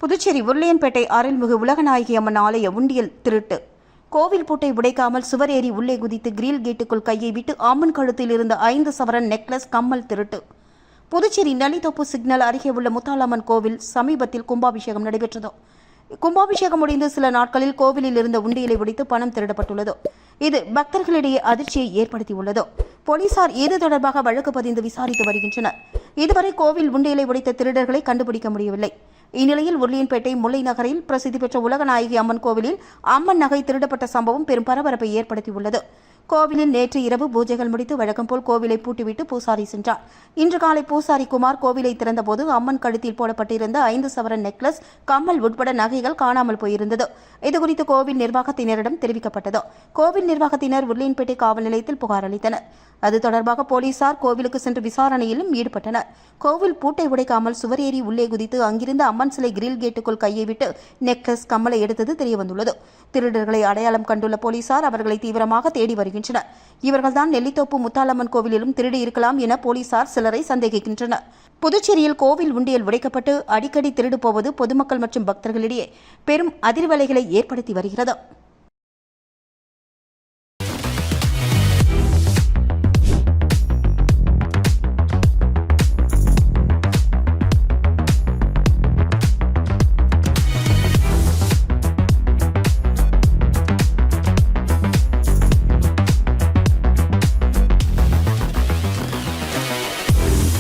புதுச்சேரி உருளையன்பேட்டை அருள்மிகு உலகநாயகி அம்மன் ஆலய உண்டியல் திருட்டு. கோவில் பூட்டை உடைக்காமல் சுவர் ஏறி உள்ளே குதித்து கிரில் கேட்டுக்குள் கையை விட்டு அம்மன் கழுத்தில் இருந்த 5 சவரன் நெக்லஸ் கம்மல் திருட்டு. புதுச்சேரி நலித்தோப்பு சிக்னல் அருகே உள்ள முத்தாலம்மன் கோவில் சமீபத்தில் கும்பாபிஷேகம் நடைபெற்றது. கும்பாபிஷேகம் முடிந்து சில நாட்களில் கோவிலில் இருந்த உண்டியலை உடைத்து பணம் திருடப்பட்டுள்ளது. இது பக்தர்களிடையே அதிர்ச்சியை ஏற்படுத்தியுள்ளது. போலீசார் இது தொடர்பாக வழக்கு பதிந்து விசாரித்து வருகின்றனர். இதுவரை கோவில் உண்டியலை உடைத்த திருடர்களை கண்டுபிடிக்க முடியவில்லை. இந்நிலையில் உருளையன்பேட்டை முல்லை நகரில் பிரசித்தி பெற்ற உலகநாயகி அம்மன் கோவிலில் அம்மன் நகை திருடப்பட்ட சம்பவம் பெரும் பரபரப்பை ஏற்படுத்தியுள்ளது. கோவிலில் நேற்று இரவு பூஜைகள் முடித்து வழக்கம் போல் கோவிலை பூட்டிவிட்டு பூசாரி சென்றார். இன்று காலை பூசாரி குமார் கோவிலை திறந்தபோது அம்மன் கழுத்தில் போடப்பட்டிருந்த 5 சவரன் நெக்லஸ், கம்மல் உட்பட நகைகள் காணாமல் போயிருந்தது. இதுகுறித்து கோவில் நிர்வாகத்தினரிடம் தெரிவிக்கப்பட்டது. கோவில் நிர்வாகத்தினர் உருளையன்பேட்டை காவல் நிலையத்தில் புகார் அளித்தனர். அது தொடர்பாக போலீசார் கோவிலுக்கு சென்று விசாரணையிலும் ஈடுபட்டனர். கோவில் பூட்டை உடைக்காமல் சுவர் ஏறி உள்ளே குதித்து அங்கிருந்த அம்மன் சிலை கிரில் கேட்டுக்குள் கையை விட்டு நெக்லஸ், கம்மலை எடுத்தது தெரியவந்துள்ளது. திருடர்களை அடையாளம் கண்டுள்ள போலீசார் அவர்களை தீவிரமாக தேடி வருகின்றனர். இவர்கள்தான் நெல்லித்தோப்பு முத்தாலம்மன் கோவிலிலும் திருடி இருக்கலாம் என போலீசார் சிலரை சந்தேகிக்கின்றனர். புதுச்சேரியில் கோவில் உண்டியல் உடைக்கப்பட்டு அடிக்கடி திருடு போவது பொதுமக்கள் மற்றும் பக்தர்களிடையே பெரும் அதிர்வலைகளை ஏற்படுத்தி வருகிறது.